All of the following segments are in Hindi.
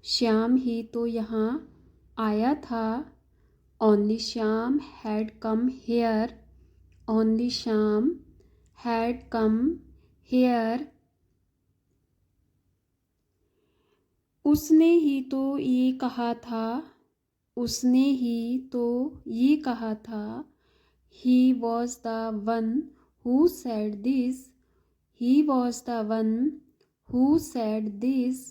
श्याम ही तो यहाँ आया था। Only Shyam had come here. Only Shyam had come here. उसने ही तो ये कहा था। उसने ही तो ये कहा था। He was the one who said this. He was the one who said this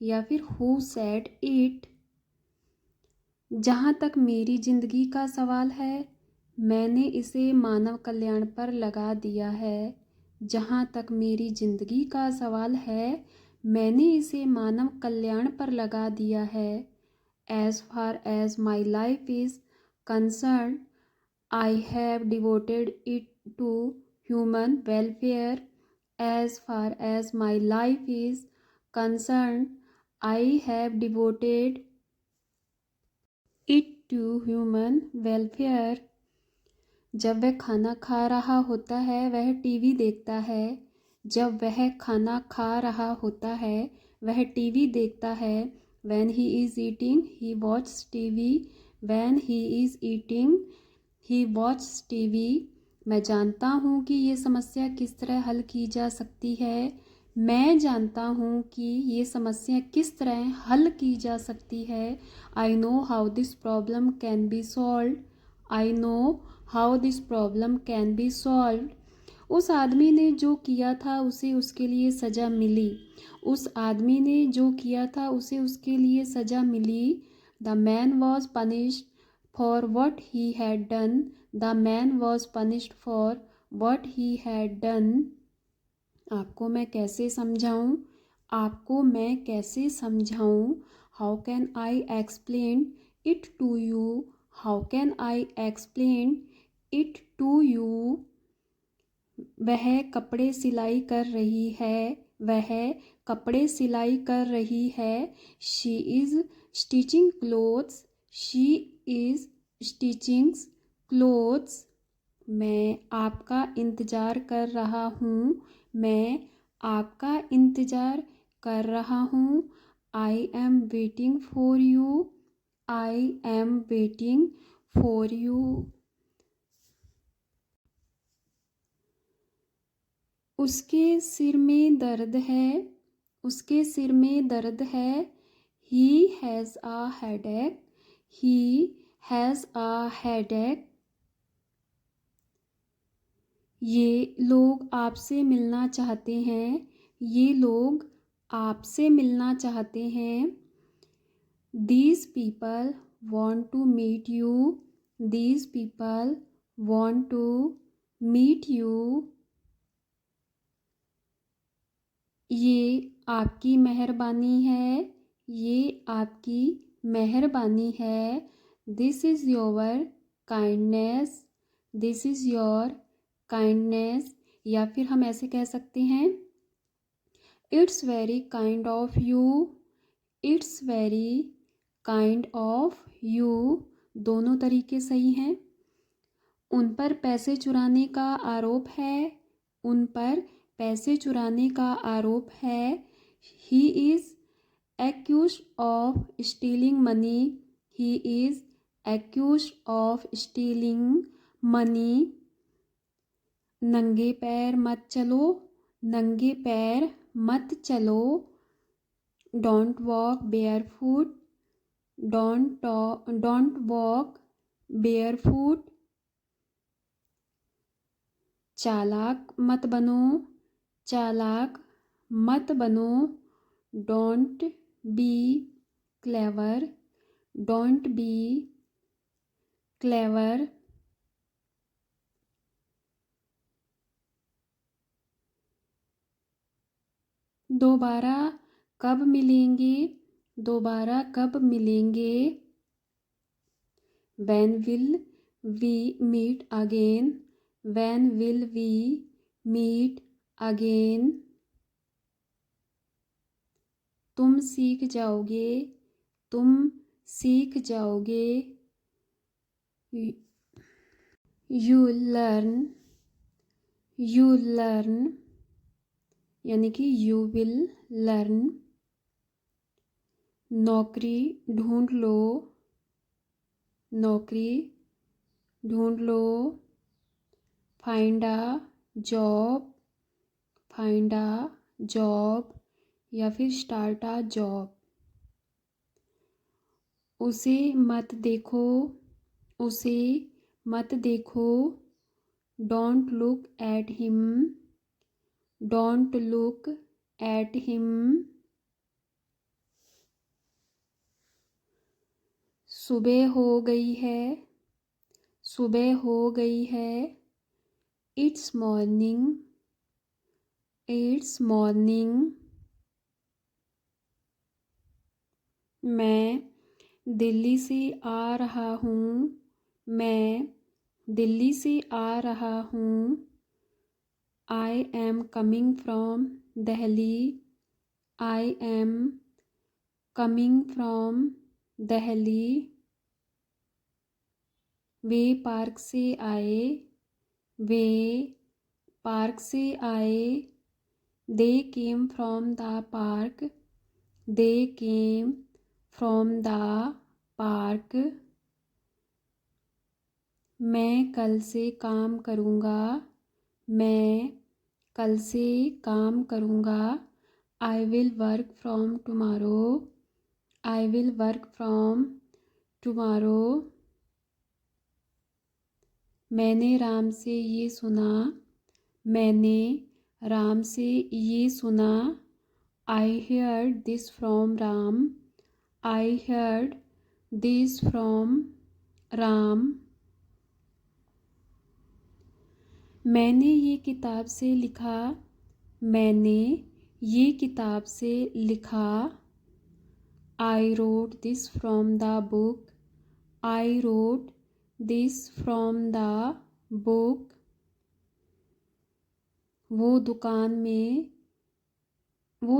या फिर हु सेड इट। जहाँ तक मेरी जिंदगी का सवाल है, मैंने इसे मानव कल्याण पर लगा दिया है। जहाँ तक मेरी जिंदगी का सवाल है, मैंने इसे मानव कल्याण पर लगा दिया है। As far as my life is concerned, I have devoted it to human welfare. As far as my life is concerned, I have devoted it to human welfare. जब वह खाना खा रहा होता है वह टीवी देखता है। जब वह खाना खा रहा होता है वह टीवी देखता है। When he is eating, he watches TV. When he is eating, he watches TV. मैं जानता हूँ कि ये समस्या किस तरह हल की जा सकती है। मैं जानता हूँ कि ये समस्या किस तरह हल की जा सकती है। I know how this problem can be solved. I know how this problem can be solved. उस आदमी ने जो किया था उसे उसके लिए सज़ा मिली। उस आदमी ने जो किया था उसे उसके लिए सज़ा मिली। The man was punished for what he had done. The man was punished for what he had done. आपको मैं कैसे समझाऊँ? आपको मैं कैसे समझाऊँ? How can I explain it to you? How can I explain it to you? वह कपड़े सिलाई कर रही है। वह कपड़े सिलाई कर रही है। She is stitching clothes. She is stitching clothes. मैं आपका इंतज़ार कर रहा हूँ। मैं आपका इंतज़ार कर रहा हूँ। I am waiting for you. I am waiting for you. उसके सिर में दर्द है। उसके सिर में दर्द है। He has a headache. He has a headache. ये लोग आपसे मिलना चाहते हैं। ये लोग आपसे मिलना चाहते हैं। These people want to meet you. These people want to meet you. ये आपकी मेहरबानी है। ये आपकी मेहरबानी है। This is your kindness. This is your kindness. या फिर हम ऐसे कह सकते हैं, it's very kind of you. It's very kind of you. दोनों तरीके सही हैं। उन पर पैसे चुराने का आरोप है। उन पर पैसे चुराने का आरोप है। He is accused of stealing money. He is accused of stealing money. नंगे पैर मत चलो। नंगे पैर मत चलो। Don't walk barefoot. Don't walk barefoot. चालाक मत बनो। चालाक मत बनो। Don't be clever. Don't be clever. दोबारा कब मिलेंगे? दोबारा कब मिलेंगे? When will we meet again? When will we meet again? तुम सीख जाओगे। तुम सीख जाओगे। You learn. You learn. यानी कि you will learn. नौकरी ढूंढ लो, नौकरी ढूंढ लो। Find a job, find a job या फिर स्टार्ट अ जॉब। उसे मत देखो, उसे मत देखो। Don't look at him, don't look at him. सुबह हो गई है, सुबह हो गई है। It's morning, it's morning. मैं दिल्ली से आ रहा हूँ, मैं दिल्ली से आ रहा हूँ। I am coming from Delhi, I am coming from Delhi. वे पार्क से आए, वे पार्क से आए। They came from the park, they came from the park. मैं कल से काम करूँगा, मैं कल से काम करूँगा। I will work from tomorrow, I will work from tomorrow. मैंने राम से ये सुना, मैंने राम से ये सुना। I heard this from Ram, I heard this from Ram. मैंने ये किताब से लिखा, मैंने ये किताब से लिखा। I wrote this from the book, I wrote this from the book. वो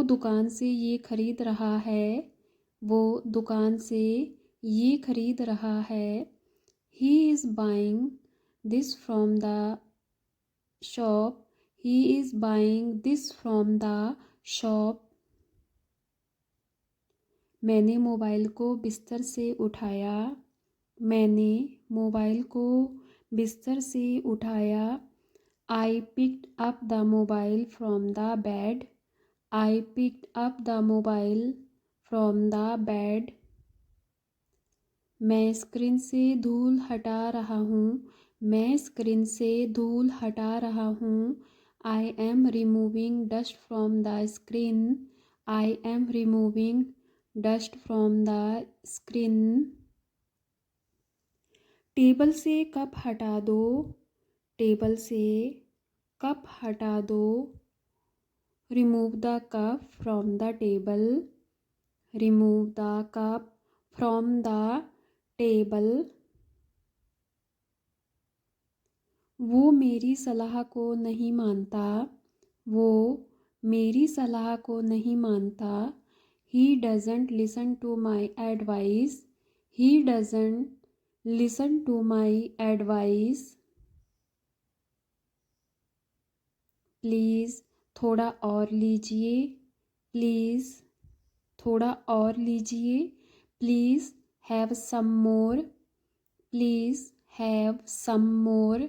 दुकान से ये खरीद रहा है, वो दुकान से ये खरीद रहा है। He is buying this from the shop, he is buying this from the shop. मैंने मोबाइल को बिस्तर से उठाया, मैंने मोबाइल को बिस्तर से उठाया। I picked up the mobile from the bed, I picked up the mobile from the bed. मैं स्क्रीन से धूल हटा रहा हूँ, मैं स्क्रीन से धूल हटा रहा हूँ। I am removing dust from the screen, I am removing dust from the screen. Table से कप हटा दो, टेबल से कप हटा दो। Remove the cup from the table, remove the cup from the table. वो मेरी सलाह को नहीं मानता, वो मेरी सलाह को नहीं मानता। He doesn't listen to my advice, he doesn't listen to my advice. Please थोड़ा और लीजिए, प्लीज़ थोड़ा और लीजिए। Please have some more, please have some more.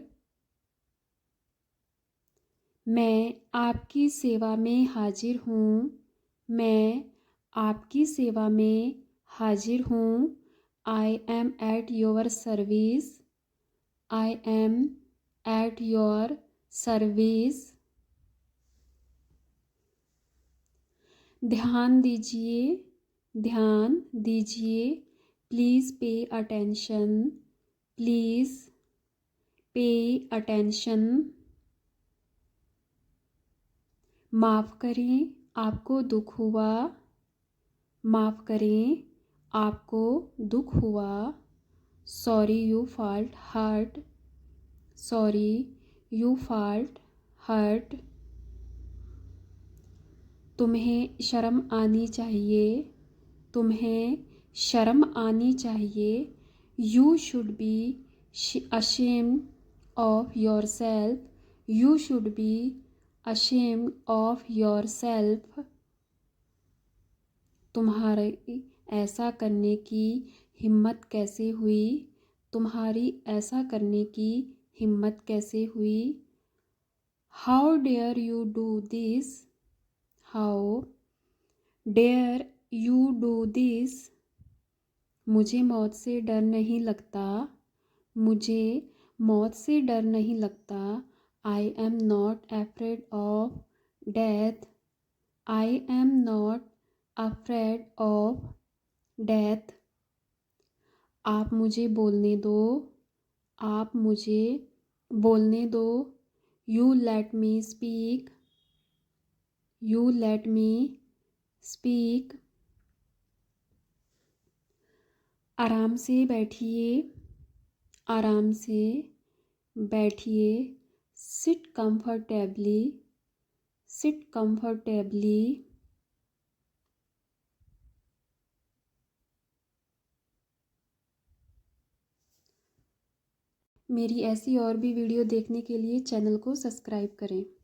मैं आपकी सेवा में हाजिर हूँ, मैं आपकी सेवा में हाजिर हूँ। I M at your service, I am at your service. ध्यान दीजिए, ध्यान दीजिए। Please pay attention, please pay attention. माफ़ करें, आपको दुख हुआ, माफ़ करें, आपको दुख हुआ। Sorry you felt hurt, sorry you felt hurt. तुम्हें शर्म आनी चाहिए, तुम्हें शर्म आनी चाहिए। You should be ashamed of yourself, you should be ashamed of yourself। तुम्हारी ऐसा करने की हिम्मत कैसे हुई? तुम्हारी ऐसा करने की हिम्मत कैसे हुई? How dare you do this? How dare you do this? मुझे मौत से डर नहीं लगता। मुझे मौत से डर नहीं लगता। I am not afraid of death. I am not afraid of death. आप मुझे बोलने दो। आप मुझे बोलने दो। You let me speak. You let me speak. आराम से बैठिए। आराम से बैठिए। Seat comfortably. Seat comfortably. मेरी ऐसी और भी वीडियो देखने के लिए चैनल को सब्सक्राइब करें।